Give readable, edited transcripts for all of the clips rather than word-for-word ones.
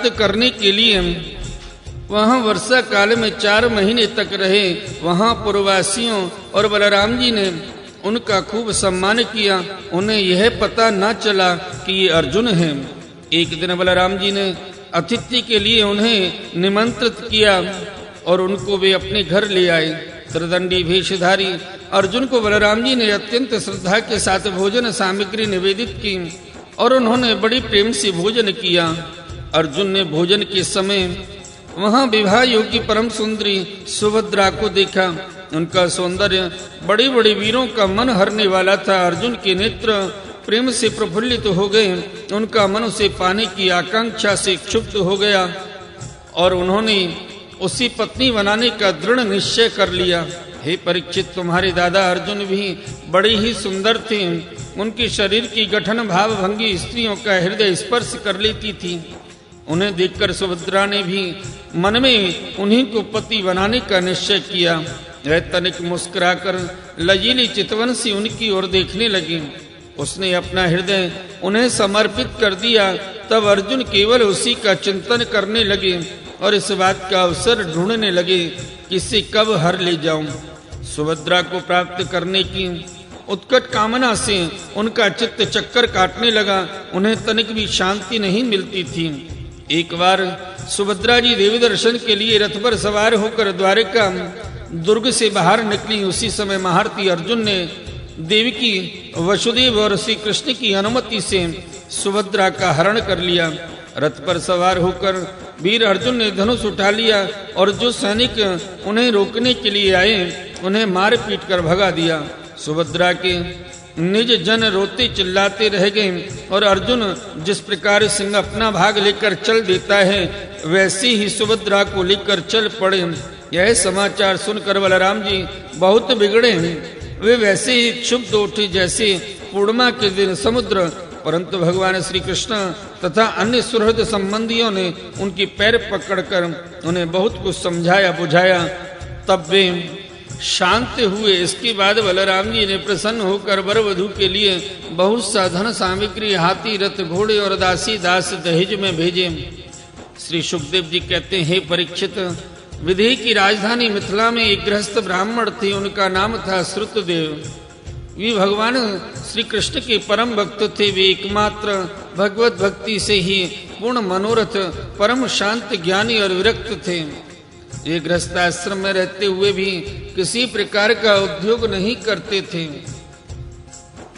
प्राप्त करने के लिए वहां वर्षा काल में 4 महीने तक रहे। वहां पुरवासियों और बलराम जी ने उनका खूब सम्मान किया। उन्हें यह पता न चला कि ये अर्जुन हैं। एक दिन बलराम जी ने अतिथि के लिए उन्हें निमंत्रित किया और उनको वे अपने घर ले आए। त्रिदंडी भेषधारी अर्जुन को बलराम जी ने अत्यंत श्रद्धा के साथ भोजन सामग्री निवेदित की और उन्होंने बड़ी प्रेम से भोजन किया। अर्जुन ने भोजन के समय वहां विवाह योग्य परम सुंदरी सुभद्रा को देखा। उनका सौंदर्य बड़े बड़े वीरों का मन हरने वाला था। अर्जुन के नेत्र प्रेम से प्रफुल्लित हो गए। उनका मन उसे पाने की आकांक्षा से क्षुब्ध हो गया और उन्होंने उसी पत्नी बनाने का दृढ़ निश्चय कर लिया। हे परीक्षित, तुम्हारे दादा अर्जुन भी बड़े ही सुंदर थे। उनके शरीर की गठन भाव भंगी स्त्रियों का हृदय स्पर्श कर लेती थी। उन्हें देखकर सुभद्रा ने भी मन में उन्हीं को पति बनाने का निश्चय किया। वह तनिक मुस्कुराकर लजीली चितवन से उनकी ओर देखने लगी। उसने अपना हृदय उन्हें समर्पित कर दिया। तब अर्जुन केवल उसी का चिंतन करने लगे और इस बात का अवसर ढूंढने लगे कि इसे कब हर ले जाऊं। सुभद्रा को प्राप्त करने की उत्कट कामना से उनका चित्त चक्कर काटने लगा। उन्हें तनिक भी शांति नहीं मिलती थी। एक बार सुभद्रा जी देवी दर्शन के लिए रथ पर सवार होकर द्वारिका दुर्ग से बाहर निकली। उसी समय महारथी अर्जुन ने देवी की वसुदेव और श्री कृष्ण की अनुमति से सुभद्रा का हरण कर लिया। रथ पर सवार होकर वीर अर्जुन ने धनुष उठा लिया और जो सैनिक उन्हें रोकने के लिए आए उन्हें मार पीट कर भगा दिया। सुभद्रा के निज जन रोते चिल्लाते रह गए और अर्जुन जिस प्रकार सिंह अपना भाग लेकर चल देता है वैसे ही सुभद्रा को लेकर चल पड़े। यह समाचार सुनकर बलराम जी बहुत बिगड़े। वे वैसे ही क्षुब्ध उठे जैसे पूर्णिमा के दिन समुद्र। परंतु भगवान श्री कृष्ण तथा अन्य सुहृद संबंधियों ने उनकी पैर पकड़कर उन्हें बहुत कुछ समझाया बुझाया। तब वे शांत हुए। इसके बाद बलराम जी ने प्रसन्न होकर वर वधू के लिए बहुत सा धन सामग्री, हाथी, रथ, घोड़े और दासी दास दहेज में भेजे। श्री सुखदेव जी कहते हैं, हे परीक्षित, विदेह की राजधानी मिथिला में एक गृहस्थ ब्राह्मण थे। उनका नाम था श्रुतदेव। वे भगवान श्री कृष्ण के परम भक्त थे। वे एकमात्र भगवत भक्ति से ही पूर्ण मनोरथ, परम शांत, ज्ञानी और विरक्त थे। ये गृहस्थाश्रम में रहते हुए भी किसी प्रकार का उद्योग नहीं करते थे।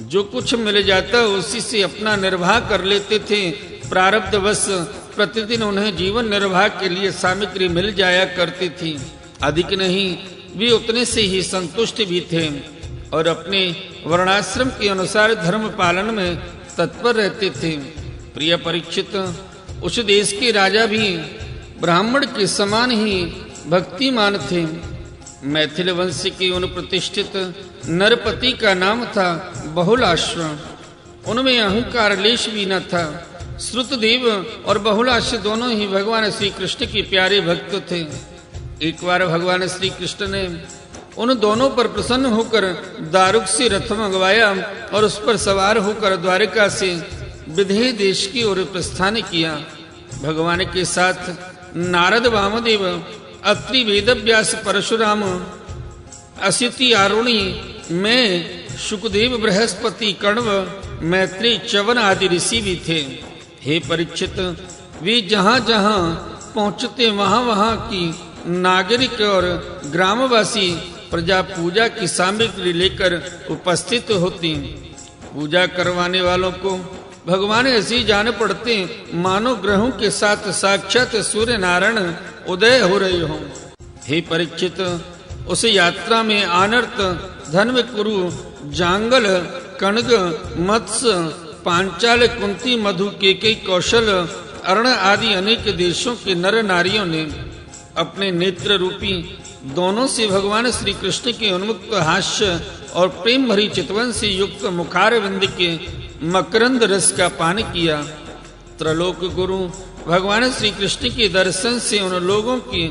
जो कुछ मिल जाता उसी से अपना निर्वाह कर लेते थे। प्रारब्धवश प्रतिदिन उन्हें जीवन निर्वाह के लिए सामग्री मिल जाया करती थी। अधिक नहीं, वे उतने से ही संतुष्ट भी थे और अपने वर्णाश्रम के अनुसार धर्म पालन में तत्पर रहते थे। प्रिय परीक्षित, उस देश के राजा भी ब्राह्मण के समान ही भक्तिमान थे। मैथिल वंश के उन प्रतिष्ठित नरपति का नाम था बहुलाश्व। उनमें अहंकार लेश भी न था। श्रुतदेव और बहुलाश्व दोनों ही भगवान श्री कृष्ण के प्यारे भक्त थे। एक बार भगवान श्री कृष्ण ने उन दोनों पर प्रसन्न होकर दारुक से रथ मंगवाया और उस पर सवार होकर द्वारिका से विदेह देश की ओर प्रस्थान किया। भगवान के साथ नारद, वामदेव, अत्रि, वेदव्यास, परशुराम, असिति, आरुणि, मैं, शुकदेव, बृहस्पति, कण्व, मैत्री, च्यवन आदि ऋषि भी थे। हे परीक्षित, वे जहाँ जहाँ पहुँचते वहाँ वहाँ की नागरिक और ग्रामवासी प्रजा पूजा की सामग्री लेकर उपस्थित होती। पूजा करवाने वालों को भगवान ऐसे जान पड़ते मानो ग्रहों के साथ साक्षात सूर्य नारायण उदय हो रहे हों। हे परीक्षित, उस यात्रा में आनर्त, धन्व, कुरु, जांगल, कणग, मत्स्य, पांचाल, कुंती, मधु, केकई, कौशल, अर्ण आदि अनेक देशों के नर नारियों ने अपने नेत्र रूपी दोनों से भगवान श्री कृष्ण के उन्मुक्त हास्य और प्रेम भरी चितवन से युक्त मुखारविंद के मकरंद रस का पान किया। त्रलोक गुरु भगवान श्री कृष्ण के दर्शन से उन लोगों की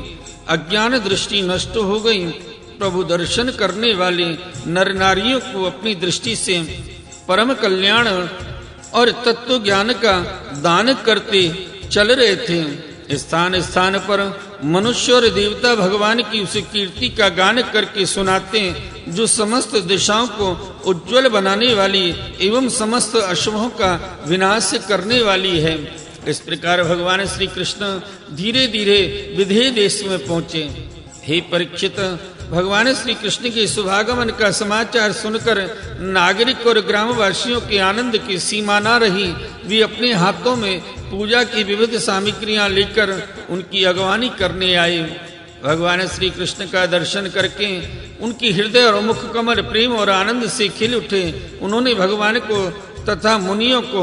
अज्ञान दृष्टि नष्ट हो गई। प्रभु दर्शन करने वाले नर नारियों को अपनी दृष्टि से परम कल्याण और तत्व ज्ञान का दान करते चल रहे थे। स्थान स्थान पर मनुष्य और देवता भगवान की उस कीर्ति का गान करके सुनाते हैं जो समस्त दिशाओं को उज्जवल बनाने वाली एवं समस्त अशुभों का विनाश करने वाली है। इस प्रकार भगवान श्री कृष्ण धीरे धीरे विदेह देश में पहुंचे। हे परीक्षित, भगवान श्री कृष्ण के शुभागमन का समाचार सुनकर नागरिक और ग्रामवासियों के आनंद की सीमा न रही। वे अपने हाथों में पूजा की विविध सामग्रियां लेकर उनकी अगवानी करने आए। भगवान श्री कृष्ण का दर्शन करके उनकी हृदय और मुख कमल प्रेम और आनंद से खिल उठे। उन्होंने भगवान को तथा मुनियों को,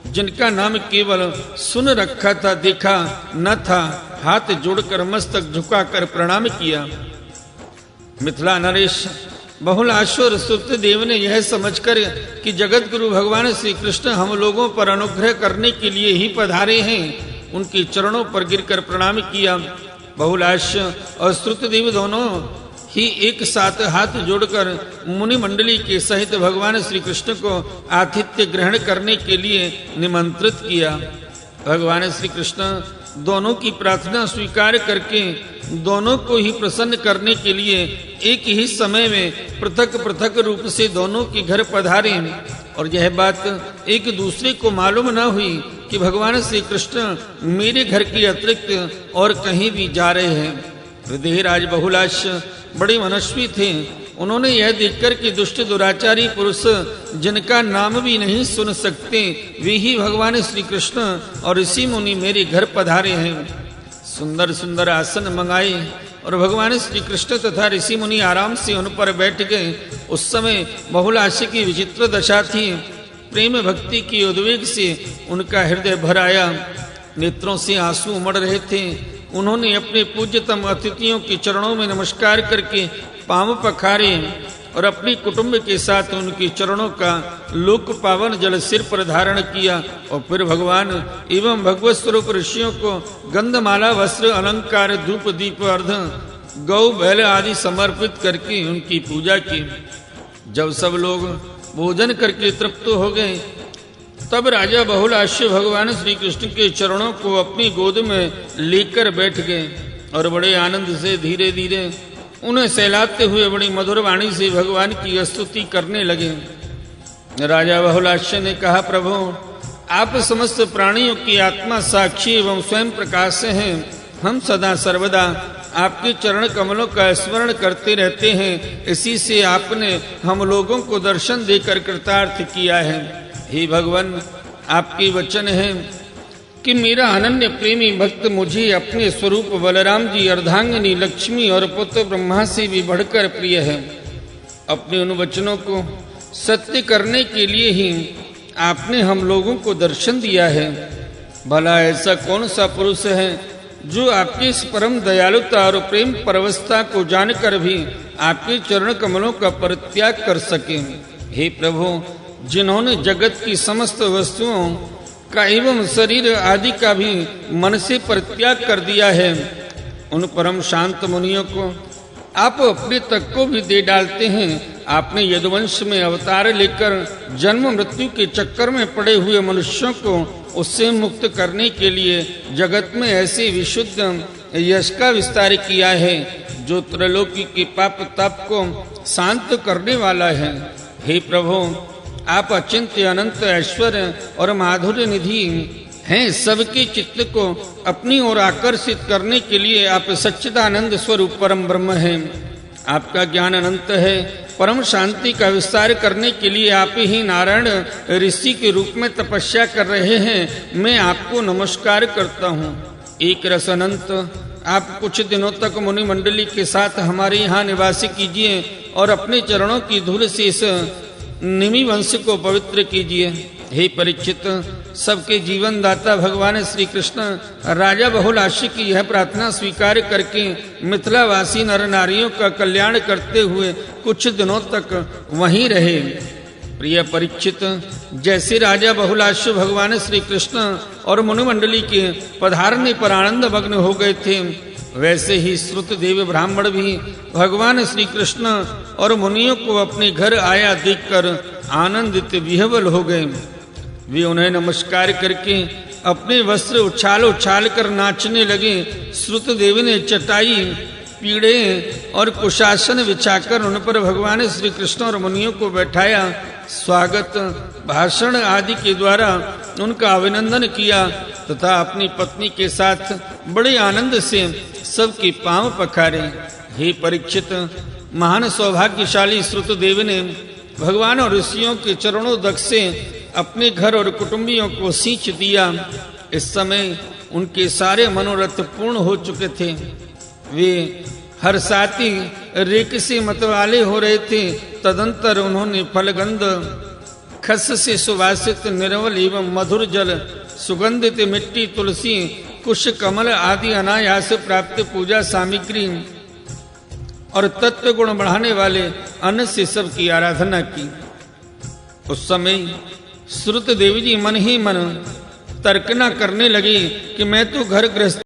जिनका नाम केवल सुन रखा था, देखा न था, हाथ जोड़कर मस्तक झुकाकर प्रणाम किया। मिथिला नरेश बहुलाश्वर सुतदेव ने यह समझकर कि जगत गुरु भगवान श्री कृष्ण हम लोगों पर अनुग्रह करने के लिए ही पधारे हैं, उनके चरणों पर गिरकर प्रणाम किया। बहुलाश्य और श्रुतदेव दोनों ही एक साथ हाथ जोड़कर मुनि मंडली के सहित भगवान श्री कृष्ण को आतिथ्य ग्रहण करने के लिए निमंत्रित किया। भगवान श्री कृष्ण दोनों की प्रार्थना स्वीकार करके दोनों को ही प्रसन्न करने के लिए एक ही समय में पृथक पृथक रूप से दोनों के घर पधारे। और यह बात एक दूसरे को मालूम न हुई कि भगवान श्री कृष्ण मेरे घर के अतिरिक्त और कहीं भी जा रहे हैं। विदेहराज बहुलाश्य बड़े मनस्वी थे। उन्होंने यह देखकर कि दुष्ट दुराचारी पुरुष जिनका नाम भी नहीं सुन सकते, वे ही भगवान श्री कृष्ण और ऋषि मुनि मेरे घर पधारे हैं, सुंदर सुंदर आसन मंगाए और भगवान श्री कृष्ण तथा ऋषि मुनि आराम से उन पर बैठ गए। उस समय बहुलाश्य की विचित्र दशा थी। प्रेम भक्ति की उद्वेग से उनका हृदय भर आया, नेत्रों से आंसू उमड़ रहे थे। उन्होंने अपने पूज्यतम अतिथियों के चरणों में नमस्कार करके पांव पखारे और अपनी कुटुंब के साथ उनके चरणों का लोक पावन जल सिर पर धारण किया और फिर भगवान एवं भगवत स्वरूप ऋषियों को गंधमाला, वस्त्र, अलंकार, धूप, दीप, अर्घ, गौ बैल आदि समर्पित करके उनकी पूजा की। जब सब लोग भोजन करके तृप्त हो गए, तब राजा बहुलाश्य भगवान श्री कृष्ण के चरणों को अपनी गोद में लेकर बैठ गए और बड़े आनंद से धीरे धीरे उन्हें सहलाते हुए बड़ी मधुर वाणी से भगवान की स्तुति करने लगे। राजा बहुलाश्य ने कहा, प्रभु, आप समस्त प्राणियों की आत्मा साक्षी एवं स्वयं प्रकाश से हैं। हम सदा सर्वदा आपके चरण कमलों का स्मरण करते रहते हैं। इसी से आपने हम लोगों को दर्शन देकर कृतार्थ किया है। हे भगवान, आपके वचन है कि मेरा अनन्य प्रेमी भक्त मुझे अपने स्वरूप बलराम जी, अर्धांगिनी लक्ष्मी और पुत्र ब्रह्मा से भी बढ़कर प्रिय है। अपने उन वचनों को सत्य करने के लिए ही आपने हम लोगों को दर्शन दिया है। भला ऐसा कौन सा पुरुष है जो आपकी इस परम दयालुता और प्रेम परवस्था को जानकर भी आपके चरण कमलों का परित्याग कर सके। हे प्रभु, जिन्होंने जगत की समस्त वस्तुओं का एवं शरीर आदि का भी मन से परित्याग कर दिया है, उन परम शांत मुनियों को आप अपने तक को भी दे डालते हैं। आपने यदुवंश में अवतार लेकर जन्म मृत्यु के चक्कर में पड़े हुए मनुष्यों को उससे मुक्त करने के लिए जगत में ऐसे विशुद्ध यश का विस्तार किया है जो त्रैलोकी के पाप ताप को शांत करने वाला है। हे प्रभु, आप अचिंत्य अनंत ऐश्वर्य और माधुर्य निधि हैं। सबके चित्त को अपनी ओर आकर्षित करने के लिए आप सच्चिदानंद स्वरूप परम ब्रह्म हैं। आपका ज्ञान अनंत है। परम शांति का विस्तार करने के लिए आप ही नारायण ऋषि के रूप में तपस्या कर रहे हैं। मैं आपको नमस्कार करता हूँ। एक रस अनंत, आप कुछ दिनों तक मुनि मंडली के साथ हमारे यहाँ निवास कीजिए और अपने चरणों की धूल से इस निमि वंश को पवित्र कीजिए। हे परीक्षित, सबके जीवन दाता भगवान श्री कृष्ण राजा बहुलाश्य की यह प्रार्थना स्वीकार करके मिथिलावासी नर नारियों का कल्याण करते हुए कुछ दिनों तक वहीं रहे। प्रिय परीक्षित, जैसे राजा बहुलाश्य भगवान श्री कृष्ण और मुनिमंडली के पधारने पर आनंद मग्न हो गए थे, वैसे ही श्रुतदेव ब्राह्मण भी भगवान श्री कृष्ण और मुनियों को अपने घर आया देखकर आनंदित विह्वल हो गए। वे उन्हें नमस्कार करके अपने वस्त्र उछाल उछाल कर नाचने लगे। श्रुत देवी ने चटाई, पीढ़े और कुशासन बिछाकर उन पर भगवान श्री कृष्ण और मुनियों को बैठाया। स्वागत भाषण आदि के द्वारा उनका अभिनंदन किया तथा अपनी पत्नी के साथ बड़े आनंद से सबके पांव पखारे। हे परीक्षित, महान सौभाग्यशाली श्रुत देवी ने भगवान और ऋषियों के चरणों दक से अपने घर और कुटुंबियों को सींच दिया। इस समय उनके सारे मनोरथ पूर्ण हो चुके थे। वे हर्षाती रेकसी मतवाले हो रहे थे। तदंतर उन्होंने फलगंध, खस से सुवासित निर्मल एवं मधुर जल, सुगंधित मिट्टी, तुलसी, कुश, कमल आदि अनायास प्राप्त पूजा सामग्री और तत्व गुण बढ़ाने वाले अन्न से सबकी आराधना की। उस समय श्रुत देवी जी मन ही मन तर्कना करने लगी कि मैं तो घर गृहस्थ